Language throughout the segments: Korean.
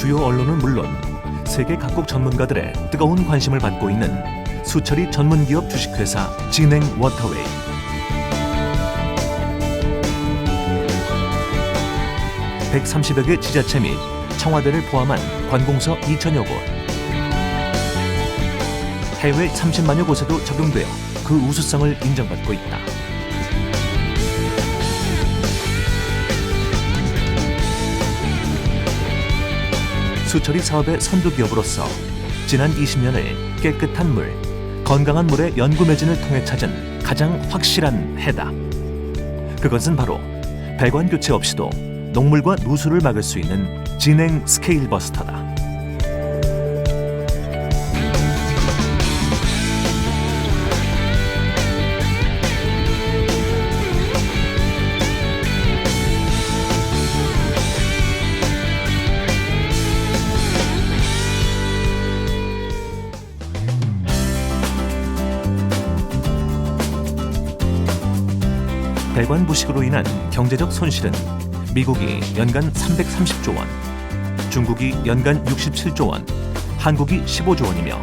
주요 언론은 물론 세계 각국 전문가들의 뜨거운 관심을 받고 있는 수처리 전문기업 주식회사 진행 워터웨이. (130여 개) 지자체 및 청와대를 포함한 관공서 2,000여 곳, 해외 30만여 곳에도 적용되어 그 우수성을 인정받고 있다. 수처리 사업의 선두기업으로서 지난 20년을 깨끗한 물, 건강한 물의 연구 매진을 통해 찾은 가장 확실한 해다. 그것은 바로 배관 교체 없이도 녹물과 누수를 막을 수 있는 진행 스케일 버스터다. 배관 부식으로 인한 경제적 손실은 미국이 연간 330조 원, 중국이 연간 67조 원, 한국이 15조 원이며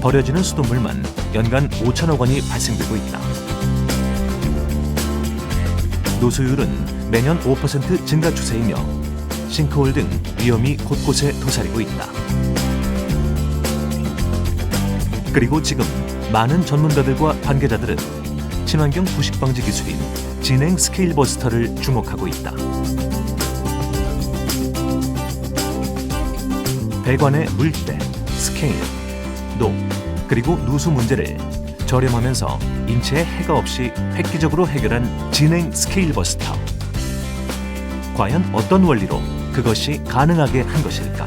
버려지는 수돗물만 연간 5천억 원이 발생되고 있다. 누수율은 매년 5% 증가 추세이며 싱크홀 등 위험이 곳곳에 도사리고 있다. 그리고 지금 많은 전문가들과 관계자들은 친환경 부식 방지 기술인 진행 스케일 버스터를 주목하고 있다. 배관의 물때, 스케일, 녹, 그리고 누수 문제를 저렴하면서 인체에 해가 없이 획기적으로 해결한 진행 스케일 버스터. 과연 어떤 원리로 그것이 가능하게 한 것일까?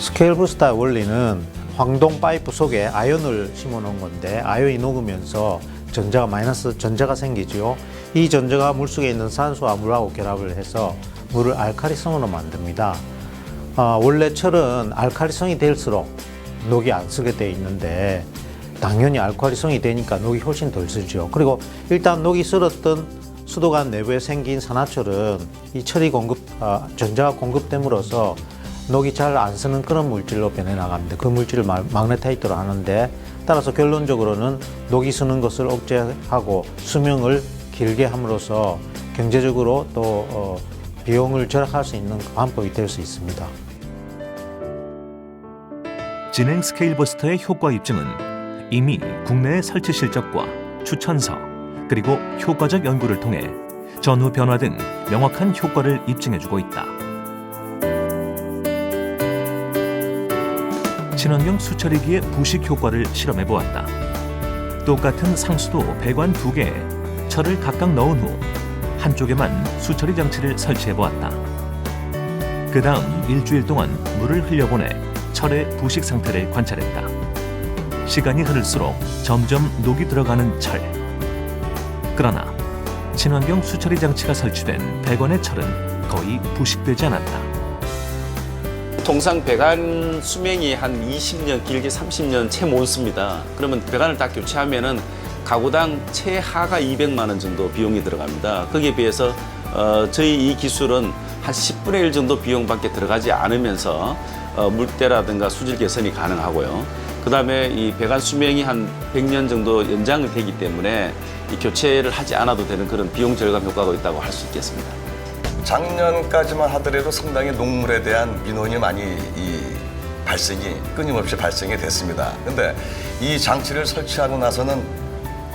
스케일 부스터의 원리는 황동 파이프 속에 아연을 심어 놓은 건데 아연이 녹으면서 전자가 마이너스 전자가 생기죠. 이 전자가 물속에 있는 산소와 물하고 결합을 해서 물을 알칼리성으로 만듭니다. 원래 철은 알칼리성이 될수록 녹이 안 쓰게 돼 있는데 당연히 알칼리성이 되니까 녹이 훨씬 덜 쓰죠. 그리고 일단 녹이 쓸었던 수도관 내부에 생긴 산화철은 이 철이 전자가 공급됨으로써 녹이 잘 안 쓰는 그런 물질로 변해 나갑니다. 그 물질을 마그네타이트로 하는데 따라서 결론적으로는 녹이 쓰는 것을 억제하고 수명을 길게 함으로써 경제적으로 또 비용을 절약할 수 있는 방법이 될 수 있습니다. 진행 스케일 버스터의 효과 입증은 이미 국내의 설치 실적과 추천서 그리고 효과적 연구를 통해 전후 변화 등 명확한 효과를 입증해주고 있다. 친환경 수처리기의 부식 효과를 실험해보았다. 똑같은 상수도 배관 2개에 철을 각각 넣은 후 한쪽에만 수처리 장치를 설치해보았다. 그 다음 일주일 동안 물을 흘려보내 철의 부식 상태를 관찰했다. 시간이 흐를수록 점점 녹이 들어가는 철. 그러나 친환경 수처리 장치가 설치된 배관의 철은 거의 부식되지 않았다. 통상 배관 수명이 한 20년, 길게 30년 채 못 씁니다. 그러면 배관을 딱 교체하면은 가구당 최하가 200만 원 정도 비용이 들어갑니다. 거기에 비해서 저희 이 기술은 한 10분의 1 정도 비용밖에 들어가지 않으면서 물때라든가 수질 개선이 가능하고요. 그 다음에 이 배관 수명이 한 100년 정도 연장이 되기 때문에 이 교체를 하지 않아도 되는 그런 비용 절감 효과가 있다고 할 수 있겠습니다. 작년까지만 하더라도 상당히 녹물에 대한 민원이 많이 끊임없이 발생이 됐습니다. 근데 이 장치를 설치하고 나서는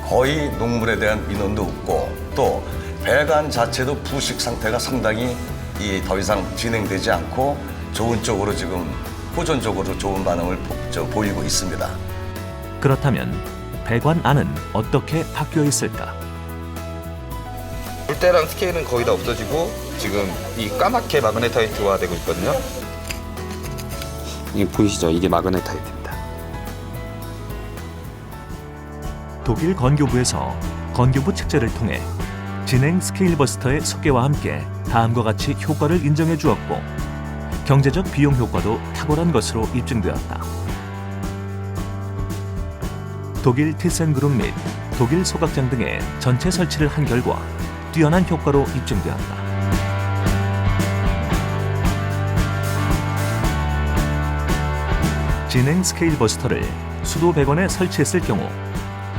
거의 녹물에 대한 민원도 없고 또 배관 자체도 부식 상태가 상당히 더 이상 진행되지 않고 좋은 쪽으로 지금 호전적으로 좋은 반응을 보이고 있습니다. 그렇다면 배관 안은 어떻게 바뀌어 있을까? 물때랑 스케일은 거의 다 없어지고 지금 이 까맣게 마그네타이트화 되고 있거든요. 이게 보이시죠? 이게 마그네타이트입니다. 독일 건교부에서 건교부 측재를 통해 진행 스케일 버스터의 속개와 함께 다음과 같이 효과를 인정해 주었고 경제적 비용 효과도 탁월한 것으로 입증되었다. 독일 티센그룹 및 독일 소각장 등의 전체 설치를 한 결과 뛰어난 효과로 입증되었다. 진행 스케일 버스터를 수도 배관에 설치했을 경우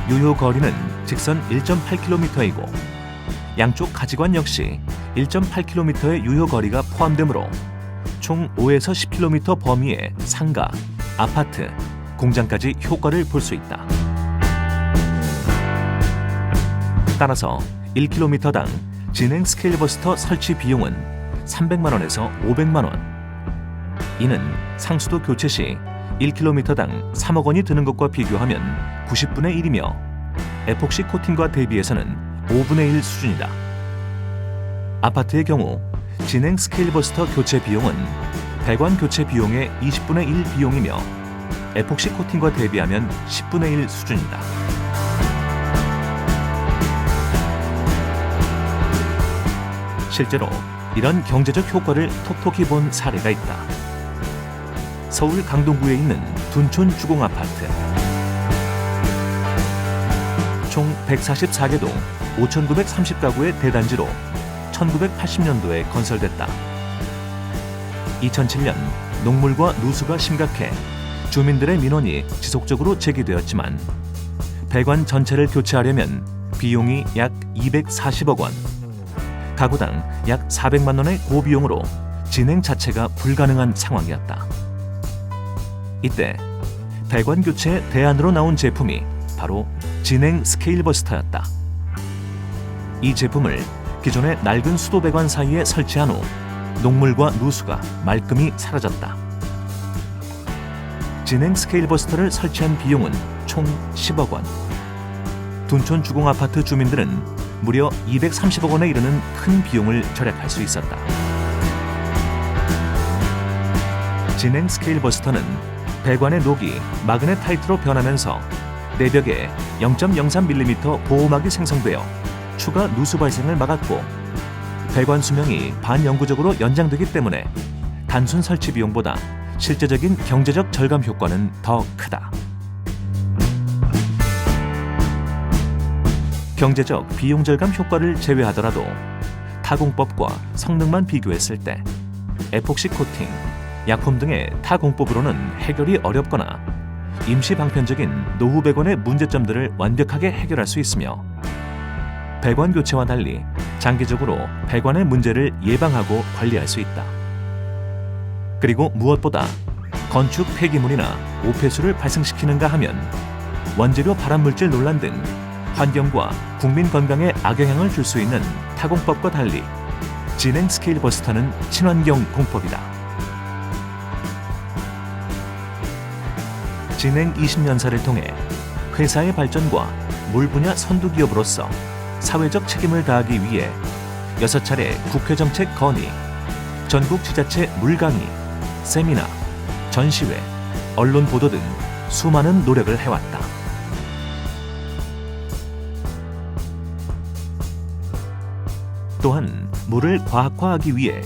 유효 거리는 직선 1.8km이고 양쪽 가지관 역시 1.8km의 유효 거리가 포함되므로 총 5에서 10km 범위의 상가, 아파트, 공장까지 효과를 볼 수 있다. 따라서 1km당 진행 스케일 버스터 설치 비용은 300만 원에서 500만 원. 이는 상수도 교체 시 1km당 3억 원이 드는 것과 비교하면 90분의 1이며 에폭시 코팅과 대비해서는 5분의 1 수준이다. 아파트의 경우 진행 스케일 버스터 교체 비용은 배관 교체 비용의 20분의 1 비용이며 에폭시 코팅과 대비하면 10분의 1 수준이다. 실제로 이런 경제적 효과를 톡톡히 본 사례가 있다. 서울 강동구에 있는 둔촌 주공아파트. 총 144개동 5,930가구의 대단지로 1980년도에 건설됐다. 2007년 농물과 누수가 심각해 주민들의 민원이 지속적으로 제기되었지만 배관 전체를 교체하려면 비용이 약 240억 원, 가구당 약 400만 원의 고비용으로 진행 자체가 불가능한 상황이었다. 이때 배관 교체 대안으로 나온 제품이 바로 진행 스케일 버스터였다. 이 제품을 기존의 낡은 수도 배관 사이에 설치한 후 녹물과 누수가 말끔히 사라졌다. 진행 스케일 버스터를 설치한 비용은 총 10억 원. 둔촌 주공아파트 주민들은 무려 230억 원에 이르는 큰 비용을 절약할 수 있었다. 진행 스케일 버스터는 배관의 녹이 마그네타이트로 변하면서 내벽에 0.03mm 보호막이 생성되어 추가 누수 발생을 막았고 배관 수명이 반영구적으로 연장되기 때문에 단순 설치 비용보다 실제적인 경제적 절감 효과는 더 크다. 경제적 비용 절감 효과를 제외하더라도 타공법과 성능만 비교했을 때 에폭시 코팅, 약품 등의 타공법으로는 해결이 어렵거나 임시 방편적인 노후 배관의 문제점들을 완벽하게 해결할 수 있으며 배관 교체와 달리 장기적으로 배관의 문제를 예방하고 관리할 수 있다. 그리고 무엇보다 건축 폐기물이나 오폐수를 발생시키는가 하면 원재료 발암물질 논란 등 환경과 국민 건강에 악영향을 줄 수 있는 타공법과 달리 진행 스케일 버스터는 친환경 공법이다. 진행 20년사를 통해 회사의 발전과 물 분야 선두 기업으로서 사회적 책임을 다하기 위해 6차례 국회 정책 건의, 전국 지자체 물 강의, 세미나, 전시회, 언론 보도 등 수많은 노력을 해왔다. 또한 물을 과학화하기 위해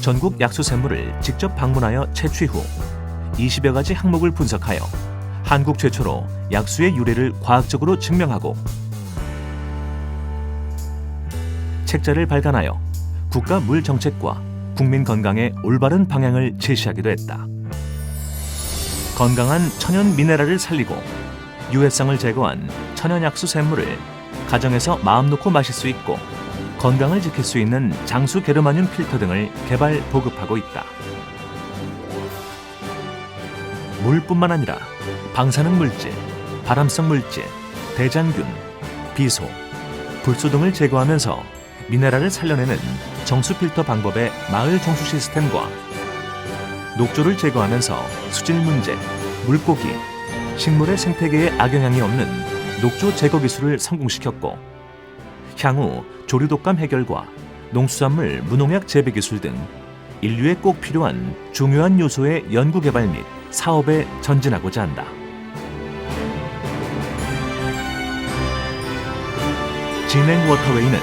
전국 약수샘물을 직접 방문하여 채취 후 20여 가지 항목을 분석하여 한국 최초로 약수의 유래를 과학적으로 증명하고 책자를 발간하여 국가 물 정책과 국민 건강의 올바른 방향을 제시하기도 했다. 건강한 천연 미네랄을 살리고 유해성을 제거한 천연 약수 샘물을 가정에서 마음 놓고 마실 수 있고 건강을 지킬 수 있는 장수 게르마늄 필터 등을 개발 보급하고 있다. 물뿐만 아니라 방사능 물질, 발암성 물질, 대장균, 비소, 불소 등을 제거하면서 미네랄을 살려내는 정수 필터 방법의 마을 정수 시스템과 녹조를 제거하면서 수질 문제, 물고기, 식물의 생태계에 악영향이 없는 녹조 제거 기술을 성공시켰고 향후 조류 독감 해결과 농수산물 무농약 재배 기술 등 인류에 꼭 필요한 중요한 요소의 연구 개발 및 사업에 전진하고자 한다. 진행 워터웨이는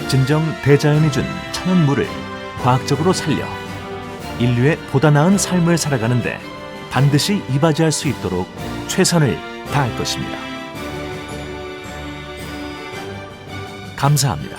진정 대자연이 준 천연 물을 과학적으로 살려 인류의 보다 나은 삶을 살아가는데 반드시 이바지할 수 있도록 최선을 다할 것입니다. 감사합니다.